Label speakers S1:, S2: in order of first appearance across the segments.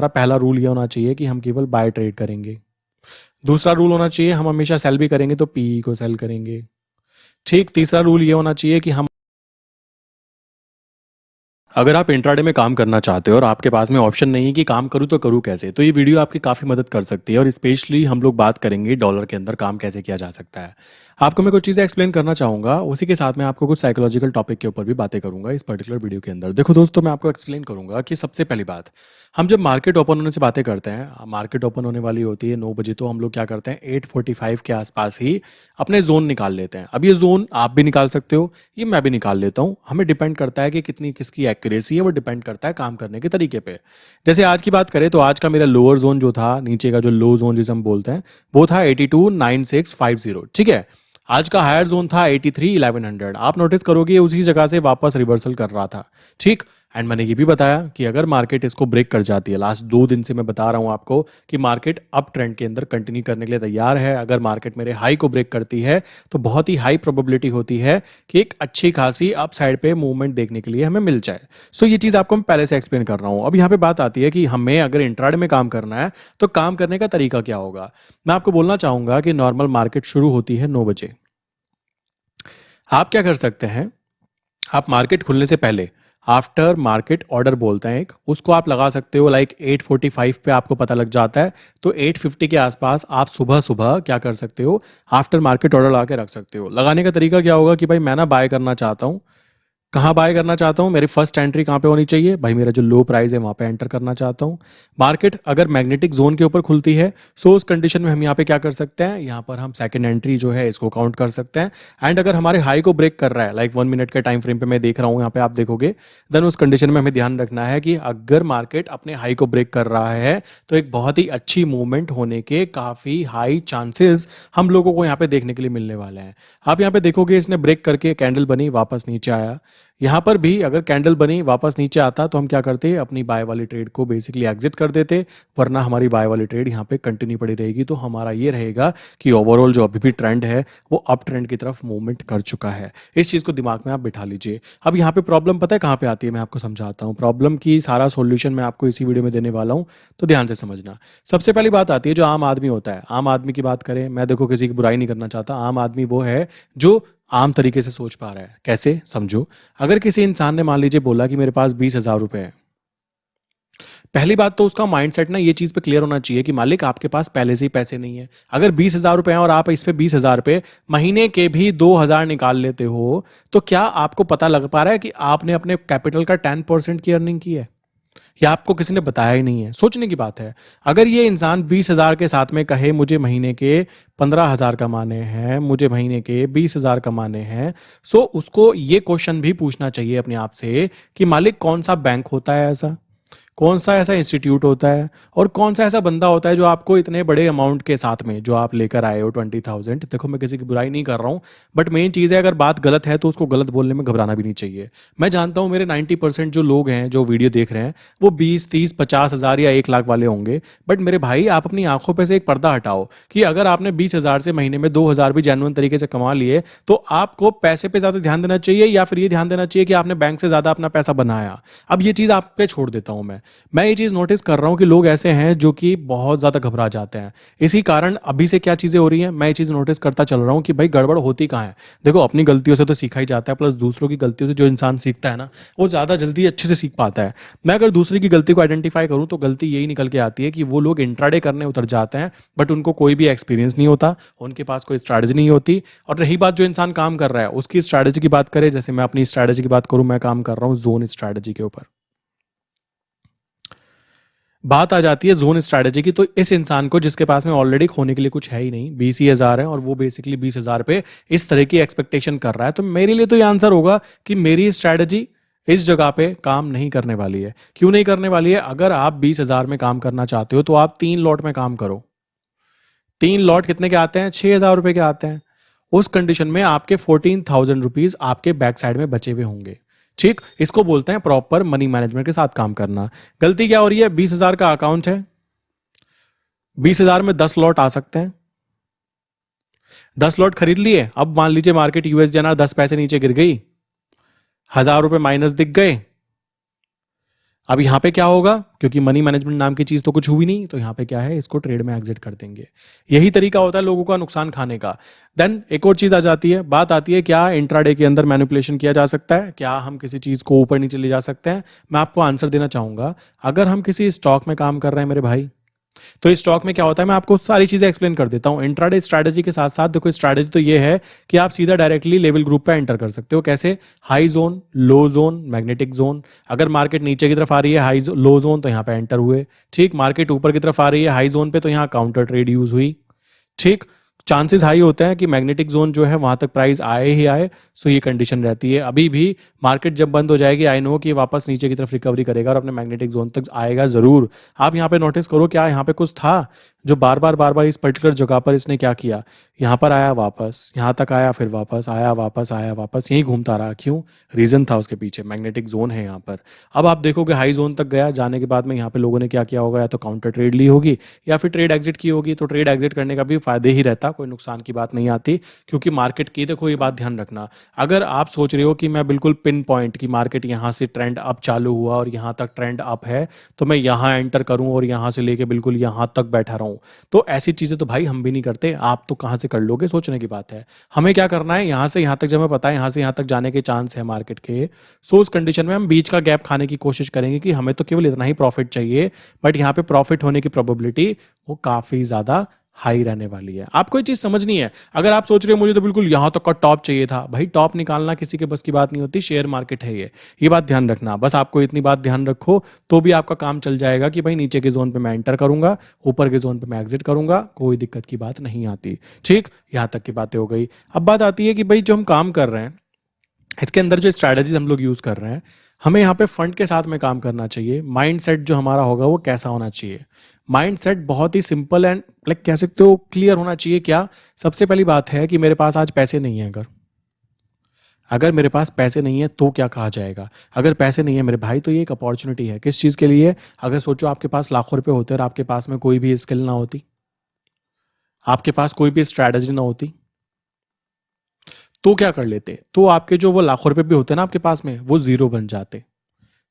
S1: हमारा पहला रूल ये होना चाहिए कि हम केवल बाय ट्रेड करेंगे। दूसरा रूल होना चाहिए हम हमेशा सेल भी करेंगे तो पीई को सेल करेंगे। ठीक, तीसरा रूल ये होना चाहिए कि हम अगर आप इंट्राडे में काम करना चाहते हो और आपके पास में ऑप्शन नहीं है कि काम करूँ तो करूँ कैसे, तो ये वीडियो आपकी काफ़ी मदद कर सकती है। और स्पेशली हम लोग बात करेंगे डॉलर के अंदर काम कैसे किया जा सकता है। आपको मैं कुछ चीज़ें एक्सप्लेन करना चाहूँगा, उसी के साथ मैं आपको कुछ साइकोलॉजिकल टॉपिक के ऊपर भी बातें करूँगा इस पर्टिकुलर वीडियो के अंदर। देखो दोस्तों, मैं आपको एक्सप्लेन करूँगा कि सबसे पहली बात, हम जब मार्केट ओपन होने से बातें करते हैं, मार्केट ओपन होने वाली होती है 9 बजे, तो हम लोग क्या करते हैं 8:45 के आसपास ही अपने जोन निकाल लेते हैं। अब ये जोन आप भी निकाल सकते हो, ये मैं भी निकाल लेता हूँ। हमें डिपेंड करता है कि कितनी किसकी एक्यूरेसी है, वो डिपेंड करता है काम करने के तरीके पे। जैसे आज की बात करें तो आज का मेरा लोअर जोन जो था, नीचे का जो लो जोन जिसे हम बोलते हैं, वो था 829650। ठीक है, आज का हायर जोन था 831100। आप नोटिस करोगे उसी जगह से वापस रिवर्सल कर रहा था। ठीक, एंड मैंने ये भी बताया कि अगर मार्केट इसको ब्रेक कर जाती है, लास्ट 2 दिन से मैं बता रहा हूं आपको कि मार्केट अप ट्रेंड के अंदर कंटिन्यू करने के लिए तैयार है। अगर मार्केट मेरे हाई को ब्रेक करती है तो बहुत ही हाई प्रोबेबिलिटी होती है कि एक अच्छी खासी अप साइड पे मूवमेंट देखने के लिए हमें मिल जाए। सो ये चीज़ आपको मैं पहले से एक्सप्लेन कर रहा हूँ। अब यहाँ पे बात आती है कि हमें अगर इंट्राडे में काम करना है तो काम करने का तरीका क्या होगा। मैं आपको बोलना चाहूंगा कि नॉर्मल मार्केट शुरू होती है 9 बजे। आप क्या कर सकते हैं, आप मार्केट खुलने से पहले आफ्टर मार्केट ऑर्डर बोलते हैं एक, उसको आप लगा सकते हो। लाइक 8:45 पे आपको पता लग जाता है तो 8:50 के आसपास आप सुबह सुबह क्या कर सकते हो, आफ्टर मार्केट ऑर्डर ला के रख सकते हो। लगाने का तरीका क्या होगा कि भाई मैं ना बाय करना चाहता हूँ, कहाँ बाय करना चाहता हूँ, मेरी फर्स्ट एंट्री कहाँ पे होनी चाहिए भाई, मेरा जो लो प्राइस है वहाँ पे एंटर करना चाहता हूँ। मार्केट अगर मैग्नेटिक जोन के ऊपर खुलती है, सो उस कंडीशन में हम यहाँ पे क्या कर सकते हैं, यहाँ पर हम सेकंड एंट्री जो है इसको काउंट कर सकते हैं। एंड अगर हमारे हाई को ब्रेक कर रहा है, लाइक 1 मिनट के टाइम फ्रेम पे मैं देख रहा हूँ, यहाँ पे आप देखोगे, देन उस कंडीशन में हमें ध्यान रखना है कि अगर मार्केट अपने हाई को ब्रेक कर रहा है तो एक बहुत ही अच्छी मूवमेंट होने के काफ़ी हाई चांसेस हम लोगों को यहाँ पे देखने के लिए मिलने वाले हैं। आप यहाँ पे देखोगे इसने ब्रेक करके कैंडल बनी, वापस नीचे आया। यहाँ पर भी अगर कैंडल बनी वापस नीचे आता तो हम क्या करते, अपनी बाय वाली ट्रेड को बेसिकली एग्जिट कर देते, वरना हमारी बाय वाली ट्रेड यहाँ पे कंटिन्यू पड़ी रहेगी। तो हमारा ये रहेगा कि ओवरऑल जो अभी भी ट्रेंड है वो अप ट्रेंड की तरफ मूवमेंट कर चुका है। इस चीज़ को दिमाग में आप बिठा लीजिए। अब यहाँ पे प्रॉब्लम पता है कहाँ पे आती है, मैं आपको समझाता हूँ। प्रॉब्लम की सारा सोल्यूशन मैं आपको इसी वीडियो में देने वाला हूँ, तो ध्यान से समझना। सबसे पहली बात आती है जो आम आदमी होता है। आम आदमी की बात करें, मैं देखो किसी की बुराई नहीं करना चाहता, आम आदमी वो है जो आम तरीके से सोच पा रहा है। कैसे समझो, अगर किसी इंसान ने मान लीजिए बोला कि मेरे पास 20,000 रुपए है, पहली बात तो उसका माइंडसेट ना ये चीज पे क्लियर होना चाहिए कि मालिक आपके पास पहले से ही पैसे नहीं है। अगर 20,000 रुपए हैं और आप इस पे 20,000 रुपए महीने के भी 2,000 निकाल लेते हो, तो क्या आपको पता लग पा रहा है कि आपने अपने कैपिटल का 10% की अर्निंग की है, या आपको किसी ने बताया ही नहीं है। सोचने की बात है। अगर ये इंसान 20,000 के साथ में कहे मुझे महीने के 15,000 कमाने हैं, मुझे महीने के 20,000 कमाने हैं, सो उसको ये क्वेश्चन भी पूछना चाहिए अपने आप से कि मालिक कौन सा बैंक होता है ऐसा, कौन सा ऐसा इंस्टीट्यूट होता है, और कौन सा ऐसा बंदा होता है जो आपको इतने बड़े अमाउंट के साथ में जो आप लेकर आए हो 20,000। देखो मैं किसी की बुराई नहीं कर रहा हूँ, बट मेन चीज़ है अगर बात गलत है तो उसको गलत बोलने में घबराना भी नहीं चाहिए। मैं जानता हूँ मेरे 90% जो लोग हैं जो वीडियो देख रहे हैं वो 20, 30, 50 हज़ार या 1 लाख वाले होंगे। बट मेरे भाई आप अपनी आंखों पर से एक पर्दा हटाओ कि अगर आपने 20,000 से महीने में 2,000 भी जेन्युइन तरीके से कमा लिए तो आपको पैसे पे ज़्यादा ध्यान देना चाहिए, या फिर ये ध्यान देना चाहिए कि आपने बैंक से ज़्यादा अपना पैसा बनाया। अब ये चीज़ आप पे छोड़ देता हूँ मैं ये चीज नोटिस कर रहा हूं कि लोग ऐसे हैं जो कि बहुत ज्यादा घबरा जाते हैं। इसी कारण अभी से क्या चीजें हो रही हैं, मैं ये चीज नोटिस करता चल रहा हूं कि भाई गड़बड़ होती कहाँ है। देखो अपनी गलतियों से तो सीखा ही जाता है, प्लस दूसरों की गलतियों से जो इंसान सीखता है ना वो ज्यादा जल्दी अच्छे से सीख पाता है। मैं अगर दूसरे की गलती को आइडेंटिफाई करूं तो गलती यही निकल के आती है कि वो लोग इंट्राडे करने उतर जाते हैं बट उनको कोई भी एक्सपीरियंस नहीं होता, उनके पास कोई स्ट्रैटेजी नहीं होती। और रही बात जो इंसान काम कर रहा है उसकी स्ट्रैटेजी की बात करें, जैसे मैं अपनी स्ट्रैटेजी की बात करूं, मैं काम कर रहा हूं जोन स्ट्रैटेजी के ऊपर। बात आ जाती है जोन स्ट्रैटेजी की, तो इस इंसान को जिसके पास में ऑलरेडी खोने के लिए कुछ है ही नहीं, 20,000 है और वो बेसिकली 20,000 पे इस तरह की एक्सपेक्टेशन कर रहा है, तो मेरे लिए तो ये आंसर होगा कि मेरी स्ट्रैटेजी इस जगह पे काम नहीं करने वाली है। क्यों नहीं करने वाली है? अगर आप 20,000 में काम करना चाहते हो तो आप 3 लॉट में काम करो। 3 लॉट कितने के आते हैं? 6,000 रुपए के आते हैं। उस कंडीशन में आपके 14,000 रुपीज आपके बैक साइड में बचे हुए होंगे। ठीक, इसको बोलते हैं प्रॉपर मनी मैनेजमेंट के साथ काम करना। गलती क्या हो रही है? 20,000 का अकाउंट है, 20,000 में 10 लॉट आ सकते हैं। 10 लॉट खरीद लिए, अब मान लीजिए मार्केट यूएसडी 10 पैसे नीचे गिर गई, 1,000 रुपए माइनस दिख गए। अब यहाँ पे क्या होगा, क्योंकि मनी मैनेजमेंट नाम की चीज तो कुछ हुई नहीं, तो यहाँ पे क्या है, इसको ट्रेड में एग्जिट कर देंगे। यही तरीका होता है लोगों का नुकसान खाने का। देन एक और चीज आ जाती है, बात आती है क्या इंट्राडे के अंदर मैनिपुलेशन किया जा सकता है, क्या हम किसी चीज को ऊपर नीचे ले जा सकते हैं। मैं आपको आंसर देना चाहूंगा, अगर हम किसी स्टॉक में काम कर रहे हैं मेरे भाई, तो इस स्टॉक में क्या होता है, मैं आपको सारी चीजें एक्सप्लेन कर देता हूं। इंट्राडे स्ट्रैटेजी के साथ साथ देखो, स्ट्रैटेजी तो ये है कि आप सीधा डायरेक्टली लेवल ग्रुप पे एंटर कर सकते हो। कैसे? हाई जोन, लो जोन, मैग्नेटिक जोन। अगर मार्केट नीचे की तरफ आ रही है हाई लो जोन, तो यहाँ पे एंटर हुए। ठीक, मार्केट ऊपर की तरफ आ रही है हाई जोन पे, तो यहाँ काउंटर ट्रेड यूज हुई। ठीक, चांसेस हाई होते हैं कि मैग्नेटिक जोन जो है वहां तक प्राइस आए ही आए। सो ये कंडीशन रहती है। अभी भी मार्केट जब बंद हो जाएगी, आई नो कि वापस नीचे की तरफ रिकवरी करेगा और अपने मैग्नेटिक जोन तक आएगा जरूर। आप यहाँ पे नोटिस करो, क्या यहाँ पे कुछ था जो बार बार इस पर्टिकुलर जगह पर इसने क्या किया, यहाँ पर आया वापस, यहाँ तक आया, फिर वापस आया, वापस आया, वापस यही घूमता रहा। क्यों? रीजन था उसके पीछे, मैग्नेटिक जोन है यहाँ पर। अब आप देखोगे हाई जोन तक गया, जाने के बाद में यहाँ पे लोगों ने क्या किया होगा, या तो काउंटर ट्रेड ली होगी या फिर ट्रेड एग्जिट की होगी। तो ट्रेड एग्जिट करने का भी फायदे ही रहता, कोई नुकसान की बात नहीं आती। क्योंकि मार्केट की, देखो ये बात ध्यान रखना, अगर आप सोच रहे हो कि मैं बिल्कुल पिन पॉइंट की मार्केट यहाँ से ट्रेंड अप चालू हुआ और यहाँ तक ट्रेंड अप है, तो मैं यहाँ एंटर करूँ और यहाँ से लेके बिल्कुल यहाँ तक बैठा रहूँ, तो ऐसी चीजें तो भाई हम भी नहीं करते। आप तो कहाँ से कर लोगे, सोचने की बात है। हमें क्या करना है, यहाँ से यहाँ तक, जब हमें पता है यहाँ से यहाँ तक जाने के चांस है मार्केट के, सो उस कंडीशन में हम बीच का गैप खाने की कोशिश करेंगे कि हमें तो केवल इतना ही प्रॉफिट चाहिए, बट यहाँ पे प्रॉफिट होने की प्रोबेबिलिटी वो काफी ज्यादा हाई रहने वाली है। आपको ये चीज समझनी है। अगर आप सोच रहे हो मुझे तो बिल्कुल यहां तक का टॉप चाहिए था, भाई टॉप निकालना किसी के बस की बात नहीं होती, शेयर मार्केट है ये बात ध्यान रखना। बस आपको इतनी बात ध्यान रखो तो भी आपका काम चल जाएगा कि भाई नीचे के जोन पे मैं एंटर करूंगा, ऊपर के जोन पे मैं एग्जिट करूंगा, कोई दिक्कत की बात नहीं आती। ठीक, यहां तक की बातें हो गई। अब बात आती है कि भाई जो हम काम कर रहे हैं इसके अंदर जो स्ट्रैटेजीज हम लोग यूज कर रहे हैं, हमें यहाँ पे फंड के साथ में काम करना चाहिए। माइंड सेट जो हमारा होगा वो कैसा होना चाहिए? माइंड सेट बहुत ही सिंपल एंड लाइक कह सकते हो क्लियर होना चाहिए। क्या? सबसे पहली बात है कि मेरे पास आज पैसे नहीं है। अगर अगर मेरे पास पैसे नहीं है तो क्या कहा जाएगा? अगर पैसे नहीं है मेरे भाई, तो ये एक अपॉर्चुनिटी है। किस चीज़ के लिए? अगर सोचो आपके पास लाखों रुपए होते और आपके पास में कोई भी स्किल ना होती, आपके पास कोई भी स्ट्रैटेजी ना होती, तो क्या कर लेते? तो आपके जो वो लाखों रुपए भी होते ना आपके पास में, वो जीरो बन जाते।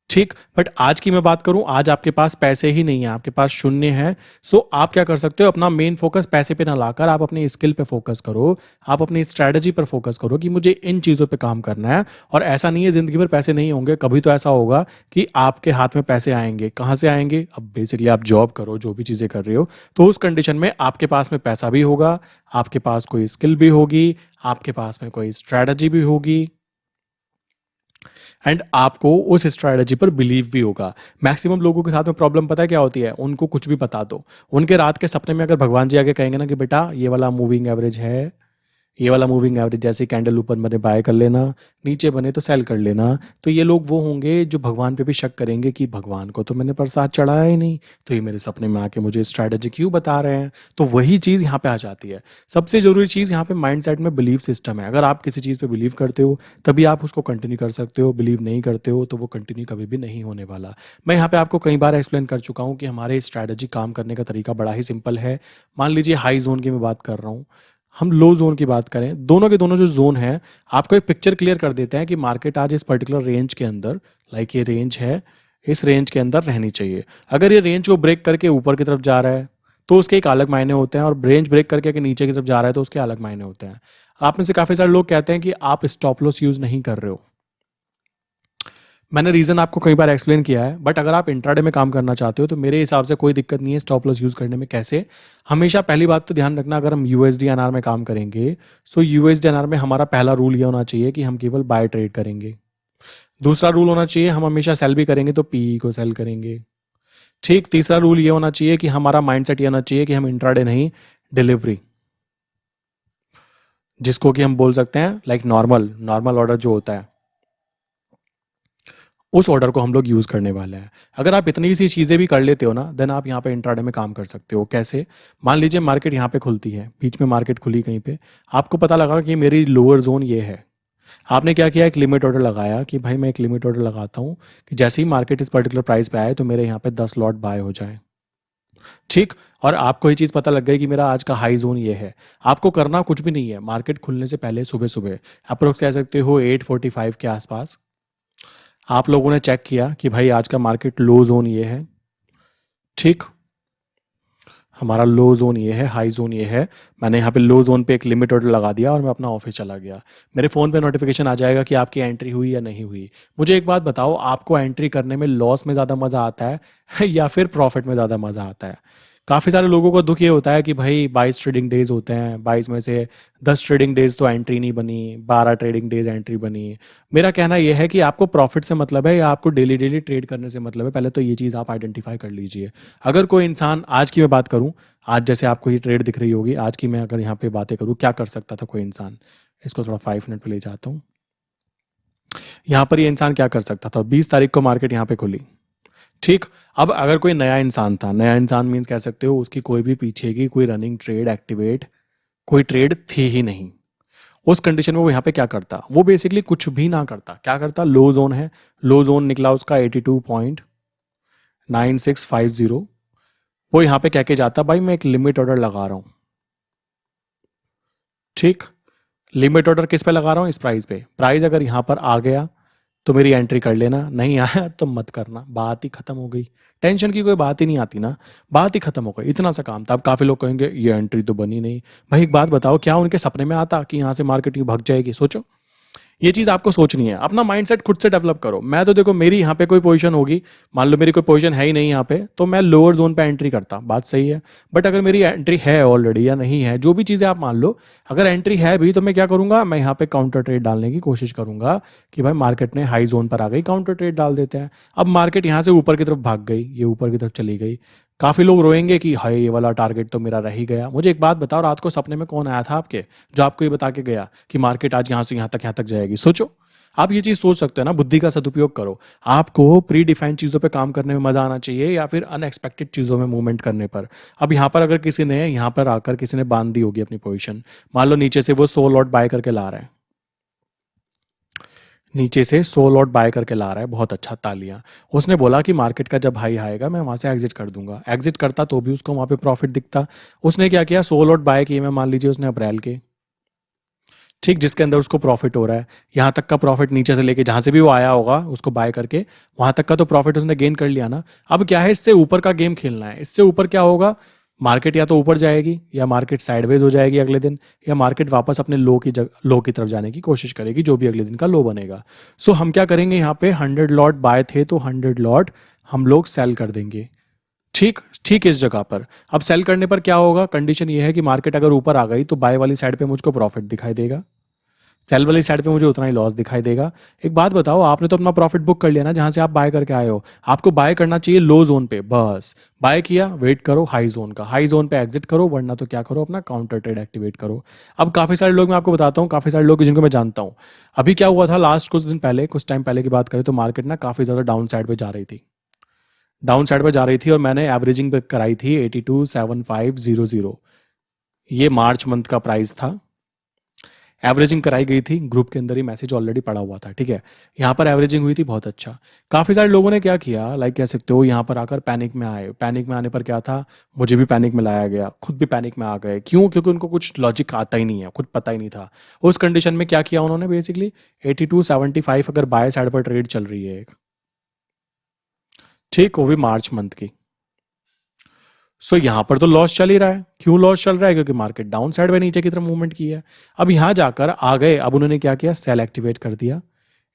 S1: ठीक, बट आज की मैं बात करूं, आज आपके पास पैसे ही नहीं है, आपके पास शून्य है। सो आप क्या कर सकते हो, अपना मेन फोकस पैसे पे ना लाकर आप अपनी स्किल पे फोकस करो, आप अपनी स्ट्रैटेजी पर फोकस करो कि मुझे इन चीज़ों पे काम करना है। और ऐसा नहीं है जिंदगी भर पैसे नहीं होंगे, कभी तो ऐसा होगा कि आपके हाथ में पैसे आएंगे। कहाँ से आएंगे? अब बेसिकली आप जॉब करो, जो भी चीज़ें कर रहे हो, तो उस कंडीशन में आपके पास में पैसा भी होगा, आपके पास कोई स्किल भी होगी, आपके पास में कोई स्ट्रैटेजी भी होगी, एंड आपको उस स्ट्रैटेजी पर बिलीव भी होगा। मैक्सिमम लोगों के साथ में प्रॉब्लम पता है क्या होती है? उनको कुछ भी बता दो, उनके रात के सपने में अगर भगवान जी आके कहेंगे ना कि बेटा ये वाला मूविंग एवरेज है, ये वाला मूविंग एवरेज जैसे कैंडल ऊपर बने बाय कर लेना, नीचे बने तो सेल कर लेना, तो ये लोग वो होंगे जो भगवान पे भी शक करेंगे कि भगवान को तो मैंने प्रसाद चढ़ाया ही नहीं, तो ये मेरे सपने में आके मुझे स्ट्रैटेजी क्यों बता रहे हैं। तो वही चीज़ यहाँ पे आ जाती है। सबसे जरूरी चीज़ यहाँ पे माइंड सेट में बिलीव सिस्टम है। अगर आप किसी चीज़ पे बिलीव करते हो तभी आप उसको कंटिन्यू कर सकते हो, बिलीव नहीं करते हो तो वो कंटिन्यू कभी भी नहीं होने वाला। मैं यहाँ पे आपको कई बार एक्सप्लेन कर चुका हूँ कि हमारे स्ट्रैटेजी काम करने का तरीका बड़ा ही सिंपल है। मान लीजिए हाई जोन की मैं बात कर रहा हूँ, हम लो जोन की बात करें, दोनों के दोनों जो जोन है आपको एक पिक्चर क्लियर कर देते हैं कि मार्केट आज इस पर्टिकुलर रेंज के अंदर, लाइक ये रेंज है, इस रेंज के अंदर रहनी चाहिए। अगर ये रेंज को ब्रेक करके ऊपर की तरफ जा रहा है तो उसके एक अलग मायने होते हैं, और रेंज ब्रेक करके अगर नीचे की तरफ जा रहा है तो उसके अलग मायने होते हैं। आप में से काफी सारे लोग कहते हैं कि आप स्टॉप लॉस यूज नहीं कर रहे हो। मैंने रीजन आपको कई बार एक्सप्लेन किया है, बट अगर आप इंट्राडे में काम करना चाहते हो तो मेरे हिसाब से कोई दिक्कत नहीं है स्टॉप लॉस यूज करने में। कैसे? हमेशा पहली बात तो ध्यान रखना, अगर हम यूएसडीएनआर में काम करेंगे, सो यूएसडीएनआर में हमारा पहला रूल ये होना चाहिए कि हम केवल बाय ट्रेड करेंगे। दूसरा रूल होना चाहिए हम हमेशा सेल भी करेंगे तो पीई को सेल करेंगे। ठीक, तीसरा रूल ये होना चाहिए कि हमारा माइंडसेट ये होना चाहिए कि हम इंट्राडे नहीं, डिलीवरी, जिसको कि हम बोल सकते हैं लाइक नॉर्मल नॉर्मल ऑर्डर जो होता है, उस ऑर्डर को हम लोग यूज करने वाले हैं। अगर आप इतनी सी चीजें भी कर लेते हो ना, देन आप यहाँ पे इंट्राडे में काम कर सकते हो। कैसे? मान लीजिए मार्केट यहाँ पे खुलती है, बीच में मार्केट खुली कहीं पे, आपको पता लगा कि मेरी लोअर जोन ये है। आपने क्या किया? एक लिमिट ऑर्डर लगाया कि भाई मैं एक लिमिट ऑर्डर लगाता हूँ कि जैसे ही मार्केट इस पर्टिकुलर प्राइस पे आए तो मेरे यहाँ पे 10 लॉट बाय हो जाए। ठीक, और आपको ये चीज पता लग गई कि मेरा आज का हाई जोन ये है। आपको करना कुछ भी नहीं है, मार्केट खुलने से पहले सुबह सुबह अप्रोक्स कह सकते हो 8:45 के आसपास आप लोगों ने चेक किया कि भाई आज का मार्केट लो जोन ये है, ठीक, हमारा लो जोन ये है, हाई जोन ये है। मैंने यहाँ पे लो जोन पे एक लिमिट ऑर्डर लगा दिया और मैं अपना ऑफिस चला गया। मेरे फ़ोन पे नोटिफिकेशन आ जाएगा कि आपकी एंट्री हुई या नहीं हुई। मुझे एक बात बताओ, आपको एंट्री करने में लॉस में ज़्यादा मज़ा आता है या फिर प्रॉफिट में ज़्यादा मज़ा आता है? काफ़ी सारे लोगों को दुख ये होता है कि भाई 22 ट्रेडिंग डेज होते हैं, 22 में से 10 ट्रेडिंग डेज तो एंट्री नहीं बनी, 12 ट्रेडिंग डेज एंट्री बनी। मेरा कहना यह है कि आपको प्रॉफिट से मतलब है या आपको डेली डेली ट्रेड करने से मतलब है, पहले तो ये चीज़ आप आइडेंटिफाई कर लीजिए। अगर कोई इंसान, आज की मैं बात करूं, आज जैसे आपको ये ट्रेड दिख रही होगी, आज की मैं अगर यहाँ पे बातें करूँ क्या कर सकता था कोई इंसान, इसको थोड़ा 5 मिनट पे ले जाता हूँ। यहाँ पर ये इंसान क्या कर सकता था? 20 तारीख को मार्केट यहाँ पे खुली, ठीक। अब अगर कोई नया इंसान था, नया इंसान मीन्स कह सकते हो उसकी कोई भी पीछे की कोई रनिंग ट्रेड एक्टिवेट कोई ट्रेड थी ही नहीं। उस कंडीशन में वो यहाँ पे क्या करता? वो बेसिकली कुछ भी ना करता। क्या करता? लो जोन है, लो जोन निकला उसका 82.9650। वो यहाँ पे कह के जाता भाई मैं एक लिमिट ऑर्डर लगा रहा हूँ, ठीक। लिमिट ऑर्डर किस पे लगा रहा हूँ? इस प्राइस पे। प्राइस अगर यहाँ पर आ गया तो मेरी एंट्री कर लेना, नहीं आया तो मत करना, बात ही खत्म हो गई। टेंशन की कोई बात ही नहीं आती ना, बात ही खत्म हो गई, इतना सा काम था। अब काफी लोग कहेंगे ये एंट्री तो बनी नहीं। भाई एक बात बताओ, क्या उनके सपने में आता कि यहाँ से मार्केट यूं भाग जाएगी? सोचो, ये चीज आपको सोचनी है। अपना माइंडसेट खुद से डेवलप करो। मैं तो देखो, मेरी यहाँ पे कोई पोजीशन होगी, मान लो मेरी कोई पोजीशन है ही नहीं यहाँ पे, तो मैं लोअर जोन पे एंट्री करता, बात सही है। बट अगर मेरी एंट्री है ऑलरेडी या नहीं है, जो भी चीजें आप मान लो, अगर एंट्री है भी तो मैं क्या करूंगा? मैं यहाँ पे काउंटर ट्रेड डालने की कोशिश करूंगा कि भाई मार्केट ने हाई जोन पर आ गई, काउंटर ट्रेड डाल देते हैं। अब मार्केट यहाँ से ऊपर की तरफ भाग गई, ये ऊपर की तरफ चली गई, काफी लोग रोएंगे कि हाय ये वाला टारगेट तो मेरा रह ही गया। मुझे एक बात बताओ, रात को सपने में कौन आया था आपके जो आपको ये बता के गया कि मार्केट आज यहाँ से यहाँ तक जाएगी? सोचो, आप ये चीज सोच सकते हैं ना, बुद्धि का सदुपयोग करो। आपको प्री डिफाइंड चीजों पे काम करने में मजा आना चाहिए या फिर अनएक्सपेक्टेड चीजों में मूवमेंट करने पर। अब यहाँ पर अगर किसी ने यहाँ पर आकर किसी ने बांध दी होगी अपनी पोजीशन, मान लो नीचे से वो 100 लॉट बाय करके ला रहा है, नीचे से 100 लॉट बाय करके ला रहा है, बहुत अच्छा, तालियां। उसने बोला कि मार्केट का जब हाई आएगा मैं वहां से एग्जिट कर दूंगा। एग्जिट करता तो भी उसको वहां पे प्रॉफिट दिखता। उसने क्या किया? 100 लॉट बाय किए, मैं मान लीजिए उसने अप्रैल के, ठीक, जिसके अंदर उसको प्रॉफिट हो रहा है। यहाँ तक का प्रॉफिट नीचे से लेके जहां से भी वो आया होगा उसको बाय करके, वहां तक का तो प्रॉफिट उसने गेन कर लिया ना। अब क्या है, इससे ऊपर का गेम खेलना है। इससे ऊपर क्या होगा? मार्केट या तो ऊपर जाएगी या मार्केट साइडवेज हो जाएगी अगले दिन, या मार्केट वापस अपने लो की तरफ जाने की कोशिश करेगी, जो भी अगले दिन का लो बनेगा। सो हम क्या करेंगे? यहाँ पे 100 लॉट बाय थे तो 100 लॉट हम लोग सेल कर देंगे, ठीक ठीक। इस जगह पर अब सेल करने पर क्या होगा? कंडीशन ये है कि मार्केट अगर ऊपर आ गई तो बाय वाली साइड पे मुझको प्रॉफिट दिखाई देगा, सेल वाली साइड पे मुझे उतना ही लॉस दिखाई देगा। एक बात बताओ, आपने तो अपना प्रॉफिट बुक कर लिया ना जहां से आप बाय करके आए हो। आपको बाय करना चाहिए लो जोन पे, बस बाय किया, वेट करो हाई जोन का, हाई जोन पे एग्जिट करो, वरना तो क्या करो, अपना काउंटर ट्रेड एक्टिवेट करो। अब काफी सारे लोग, मैं आपको बताता हूँ, काफी सारे लोग जिनको मैं जानता हूँ, अभी क्या हुआ था लास्ट कुछ दिन पहले, कुछ टाइम पहले की बात करें तो मार्केट ना काफी ज्यादा डाउन साइड पे जा रही थी, डाउन साइड पे जा रही थी, और मैंने एवरेजिंग पे कराई थी 827500। ये मार्च मंथ का प्राइस था, एवरेजिंग कराई गई थी, ग्रुप के अंदर ही मैसेज ऑलरेडी पड़ा हुआ था, ठीक है। यहाँ पर एवरेजिंग हुई थी, बहुत अच्छा। काफी सारे लोगों ने क्या किया, लाइक कह सकते हो, यहाँ पर आकर पैनिक में आए। पैनिक में आने पर क्या था, मुझे भी पैनिक में लाया गया, खुद भी पैनिक में आ गए। क्यों? क्योंकि उनको कुछ लॉजिक आता ही नहीं है, कुछ पता ही नहीं था। उस कंडीशन में क्या किया उन्होंने? बेसिकली 8275 अगर बाय साइड पर ट्रेड चल रही है एक, ठीक, वो भी मार्च मंथ की। सो यहाँ पर तो लॉस चल ही रहा है। क्यों लॉस चल रहा है? क्योंकि मार्केट डाउन साइड में नीचे की तरफ मूवमेंट की है। अब यहाँ जाकर आ गए, अब उन्होंने क्या किया? सेल एक्टिवेट कर दिया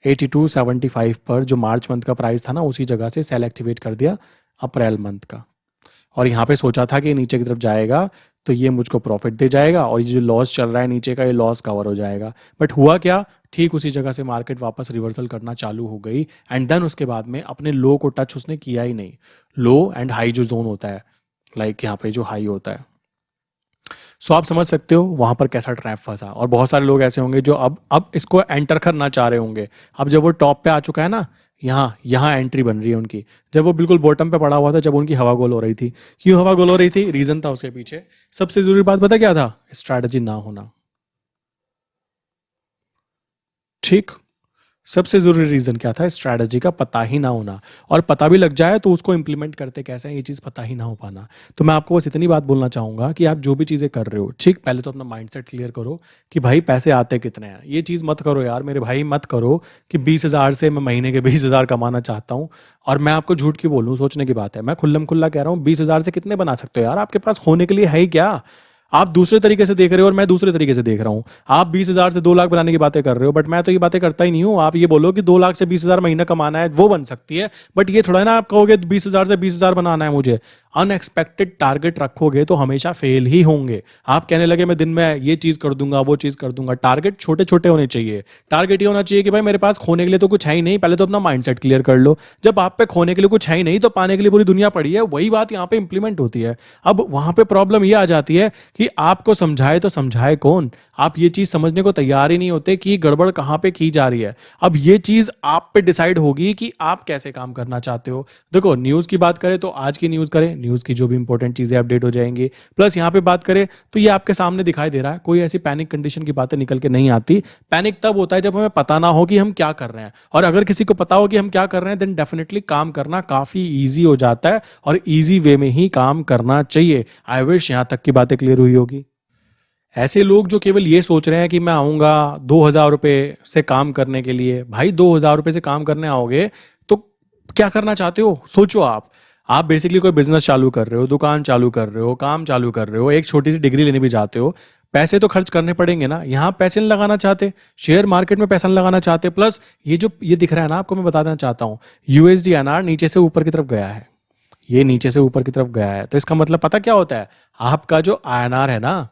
S1: 8275 पर, जो मार्च मंथ का प्राइस था ना, उसी जगह से सेल एक्टिवेट कर दिया अप्रैल मंथ का। और यहाँ पे सोचा था कि नीचे की तरफ जाएगा तो ये मुझको प्रॉफिट दे जाएगा और ये जो लॉस चल रहा है नीचे का, ये लॉस कवर हो जाएगा। बट हुआ क्या? ठीक उसी जगह से मार्केट वापस रिवर्सल करना चालू हो गई, एंड देन उसके बाद में अपने लो को टच उसने किया ही नहीं। लो एंड हाई जो जोन होता है, लाइक यहाँ पे जो हाई होता है, सो आप समझ सकते हो वहां पर कैसा ट्रैप फंसा। और बहुत सारे लोग ऐसे होंगे जो अब इसको एंटर करना चाह रहे होंगे। अब जब वो टॉप पे आ चुका है ना, यहाँ यहाँ एंट्री बन रही है उनकी। जब वो बिल्कुल बॉटम पे पड़ा हुआ था, जब उनकी हवा गोल हो रही थी। क्यों हवा गोल हो रही थी? रीजन था उसके पीछे। सबसे जरूरी बात पता क्या था? स्ट्रैटेजी ना होना, ठीक। सबसे ज़रूरी रीज़न क्या था? स्ट्रैटेजी का पता ही ना होना, और पता भी लग जाए तो उसको इम्प्लीमेंट करते कैसे हैं ये चीज़ पता ही ना हो पाना। तो मैं आपको बस इतनी बात बोलना चाहूँगा कि आप जो भी चीज़ें कर रहे हो, ठीक पहले तो अपना माइंडसेट क्लियर करो कि भाई पैसे आते कितने हैं। ये चीज़ मत करो यार मेरे भाई, मत करो कि 20,000 से मैं महीने के 20,000 कमाना चाहता हूँ। और मैं आपको झूठ क्यों बोलूँ, सोचने की बात है। मैं खुल्लम-खुल्ला कह रहा हूँ, 20,000 से कितने बना सकते हो यार? आपके पास होने के लिए है ही क्या? आप दूसरे तरीके से देख रहे हो और मैं दूसरे तरीके से देख रहा हूँ। आप 20,000 से 2 लाख बनाने की बातें कर रहे हो, बट मैं तो ये बातें करता ही नहीं हूँ। आप ये बोलो कि 2 लाख से 20,000 महीना कमाना है, वो बन सकती है, बट ये थोड़ा है ना आप कहोगे 20,000 से 20,000 बनाना है मुझे। अनएक्सपेक्टेड टारगेट रखोगे तो हमेशा फेल ही होंगे। आप कहने लगे मैं दिन में ये चीज कर दूंगा, वो चीज कर दूंगा। टारगेट छोटे छोटे होने चाहिए। टारगेट ये होना चाहिए कि भाई मेरे पास खोने के लिए तो कुछ है ही नहीं, पहले तो अपना माइंडसेट क्लियर कर लो। जब आप पे खोने के लिए कुछ है ही नहीं तो पाने के लिए पूरी दुनिया पड़ी है, वही बात यहाँ पे इंप्लीमेंट होती है। अब वहां पे प्रॉब्लम ये आ जाती है कि आपको समझाए तो समझाए कौन? आप ये चीज समझने को तैयार ही नहीं होते कि गड़बड़ कहाँ पे की जा रही है। अब ये चीज आप पे डिसाइड होगी कि आप कैसे काम करना चाहते हो। देखो, न्यूज की बात करें तो आज की न्यूज करें, न्यूज की जो भी इंपॉर्टेंट चीजें अपडेट हो जाएंगी। प्लस यहाँ पे बात करें तो ये आपके सामने दिखाई दे रहा है, कोई ऐसी पैनिक कंडीशन की बातें निकल के नहीं आती। पैनिक तब होता है जब हमें पता ना हो कि हम क्या कर रहे हैं, और अगर किसी को पता हो कि हम क्या कर रहे हैं देन डेफिनेटली काम करना काफी ईजी हो जाता है, और ईजी वे में ही काम करना चाहिए। आई विश यहाँ तक की बातें क्लियर हुई होगी। ऐसे लोग जो केवल ये सोच रहे हैं कि मैं आऊंगा 2,000 रुपये से काम करने के लिए, भाई 2,000 रुपये से काम करने आओगे तो क्या करना चाहते हो सोचो। आप बेसिकली कोई बिजनेस चालू कर रहे हो, दुकान चालू कर रहे हो, काम चालू कर रहे हो, एक छोटी सी डिग्री लेने भी जाते हो, पैसे तो खर्च करने पड़ेंगे ना। यहाँ पैसे नहीं लगाना चाहते, शेयर मार्केट में पैसा नहीं लगाना चाहते। प्लस ये जो ये दिख रहा है ना आपको, मैं बता देना चाहता हूँ, USD/INR नीचे से ऊपर की तरफ गया है। ये नीचे से ऊपर की तरफ गया है तो इसका मतलब पता क्या होता है? आपका जो INR है ना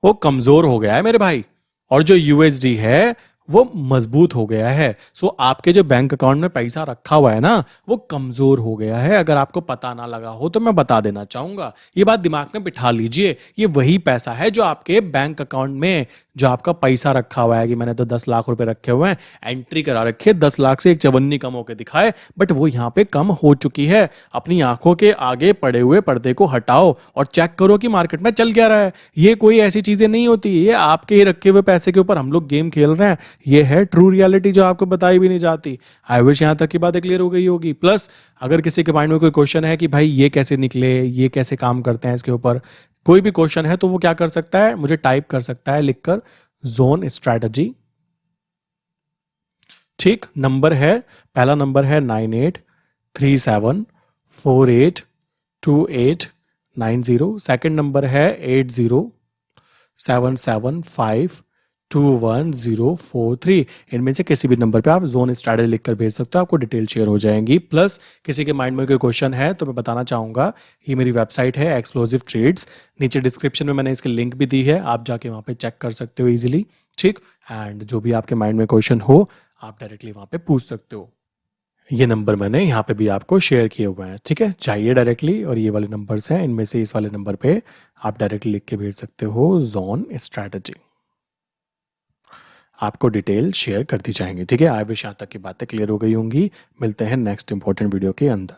S1: वो कमजोर हो गया है मेरे भाई, और जो USD है वो मजबूत हो गया है। सो आपके जो बैंक अकाउंट में पैसा रखा हुआ है ना वो कमजोर हो गया है। अगर आपको पता ना लगा हो तो मैं बता देना चाहूंगा, ये बात दिमाग में बिठा लीजिए। ये वही पैसा है जो आपके बैंक अकाउंट में, जो आपका पैसा रखा हुआ है कि मैंने तो 10 लाख रुपए रखे हुए हैं, एंट्री करा रखी है 10 लाख से एक चवन्नी कम होकर दिखाए, बट वो यहाँ पे कम हो चुकी है। अपनी आंखों के आगे पड़े हुए पर्दे को हटाओ और चेक करो कि मार्केट में चल क्या रहा है। ये कोई ऐसी चीजें नहीं होती, ये आपके ही रखे हुए पैसे के ऊपर हम लोग गेम खेल रहे हैं। ये है ट्रू रियलिटी जो आपको बताई भी नहीं जाती। आई विश यहाँ तक की बातें क्लियर हो गई होगी। प्लस अगर किसी के माइंड में कोई क्वेश्चन है कि भाई ये कैसे निकले, ये कैसे काम करते हैं, इसके ऊपर कोई भी क्वेश्चन है तो वो क्या कर सकता है, मुझे टाइप कर सकता है लिखकर जोन स्ट्रैटेजी। ठीक, नंबर है, पहला नंबर है 9837482890। सेकंड नंबर है 8077521043। इनमें से किसी भी नंबर पे आप जोन स्ट्रैटेजी लिखकर भेज सकते हो, आपको डिटेल शेयर हो जाएंगी। प्लस किसी के माइंड में कोई क्वेश्चन है तो मैं बताना चाहूंगा, ये मेरी वेबसाइट है एक्सप्लोसिव ट्रेड्स, नीचे डिस्क्रिप्शन में मैंने इसकी लिंक भी दी है, आप जाके वहां पे चेक कर सकते हो इजीली। ठीक, एंड जो भी आपके माइंड में क्वेश्चन हो आप डायरेक्टली वहां पे पूछ सकते हो। ये नंबर मैंने यहाँ पे भी आपको शेयर किए हुए हैं, ठीक है, चाहिए डायरेक्टली, और ये वाले नंबर्स हैं, इनमें से इस वाले नंबर पे आप डायरेक्टली लिख के भेज सकते हो जोन स्ट्रैटेजी, आपको डिटेल शेयर कर दी जाएंगी। ठीक है, आई विश यहाँ तक की बातें क्लियर हो गई होंगी। मिलते हैं नेक्स्ट इंपॉर्टेंट वीडियो के अंदर।